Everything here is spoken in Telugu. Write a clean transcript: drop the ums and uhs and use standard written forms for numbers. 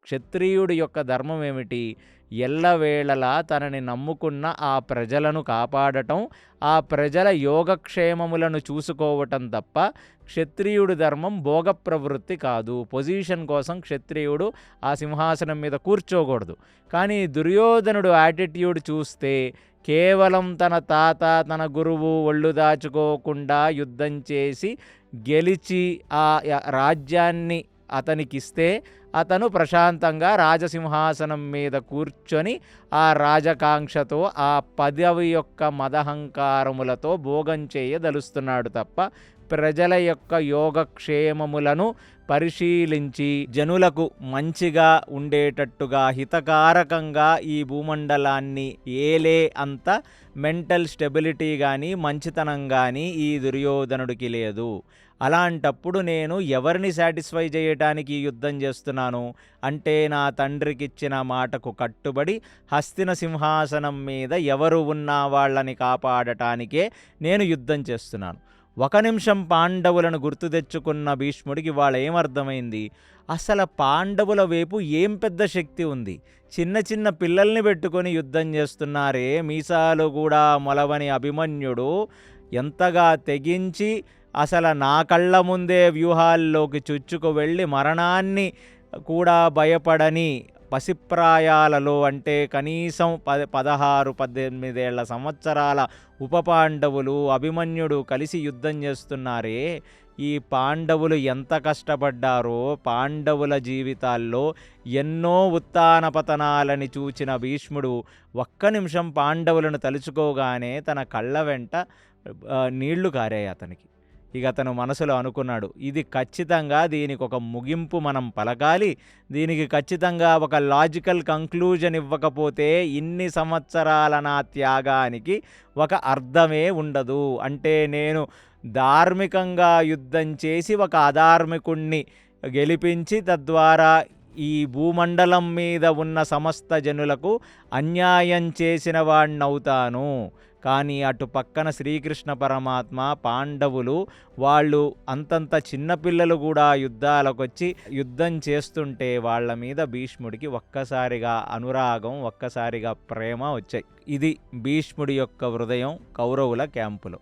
క్షత్రియుడి యొక్క ధర్మం ఏమిటి? ఎల్లవేళలా తనని నమ్ముకున్న ఆ ప్రజలను కాపాడటం, ఆ ప్రజల యోగక్షేమములను చూసుకోవటం తప్ప క్షత్రియుడి ధర్మం భోగ ప్రవృత్తి కాదు. పొజిషన్ కోసం క్షత్రియుడు ఆ సింహాసనం మీద కూర్చోకూడదు. కానీ దుర్యోధనుడు యాటిట్యూడ్ చూస్తే కేవలం తన తాత, తన గురువు ఒళ్ళు దాచుకోకుండా యుద్ధం చేసి గెలిచి ఆ రాజ్యాన్ని అతనికిస్తే అతను ప్రశాంతంగా రాజసింహాసనం మీద కూర్చొని ఆ రాజకాంక్షతో ఆ పదవి యొక్క మదహంకారములతో భోగం చేయదలుస్తున్నాడు తప్ప ప్రజల యొక్క యోగక్షేమములను పరిశీలించి జనులకు మంచిగా ఉండేటట్టుగా హితకారకంగా ఈ భూమండలాన్ని ఏలే అంత మెంటల్ స్టెబిలిటీ కానీ మంచితనం కానీ ఈ దుర్యోధనుడికి లేదు. అలాంటప్పుడు నేను ఎవరిని సాటిస్ఫై చేయటానికి యుద్ధం చేస్తున్నాను అంటే నా తండ్రికిచ్చిన మాటకు కట్టుబడి హస్తిన సింహాసనం మీద ఎవరు ఉన్నా వాళ్ళని కాపాడటానికే నేను యుద్ధం చేస్తున్నాను. ఒక నిమిషం పాండవులను గుర్తు తెచ్చుకున్న భీష్ముడికి వాళ్ళ ఏమర్థమైంది? అసలు పాండవుల వైపు ఏం పెద్ద శక్తి ఉంది? చిన్న చిన్న పిల్లల్ని పెట్టుకొని యుద్ధం చేస్తున్నారే, మీసాలు కూడా మొలవని అభిమన్యుడు ఎంతగా తెగించి అసలు నా కళ్ళ ముందే వ్యూహాల్లోకి చొచ్చుకు వెళ్ళి మరణాన్ని కూడా భయపడని పసిప్రాయాలలో అంటే కనీసం 16-18 సంవత్సరాల ఉప పాండవులు అభిమన్యుడు కలిసి యుద్ధం చేస్తున్నారే. ఈ పాండవులు ఎంత కష్టపడ్డారో, పాండవుల జీవితాల్లో ఎన్నో ఉత్థాన పతనాలని చూచిన భీష్ముడు ఒక్క నిమిషం పాండవులను తలుచుకోగానే తన కళ్ళ వెంట నీళ్లు కారాయి అతనికి. ఇక అతను మనసులో అనుకున్నాడు, ఇది ఖచ్చితంగా దీనికి ఒక ముగింపు మనం పలకాలి, దీనికి ఖచ్చితంగా ఒక లాజికల్ కంక్లూజన్ ఇవ్వకపోతే ఇన్ని సంవత్సరాల నా త్యాగానికి ఒక అర్థమే ఉండదు. అంటే నేను ధార్మికంగా యుద్ధం చేసి ఒక అధార్మికుణ్ణి గెలిపించి తద్వారా ఈ భూమండలం మీద ఉన్న సమస్త జనులకు అన్యాయం చేసిన వాణ్ణవుతాను. కానీ అటు పక్కన శ్రీకృష్ణ పరమాత్మ, పాండవులు వాళ్ళు అంతంత చిన్నపిల్లలు కూడా యుద్ధాలకొచ్చి యుద్ధం చేస్తుంటే వాళ్ళ మీద భీష్ముడికి ఒక్కసారిగా అనురాగం, ఒక్కసారిగా ప్రేమ వచ్చాయి. ఇది భీష్ముడి యొక్క హృదయం కౌరవుల క్యాంపులో.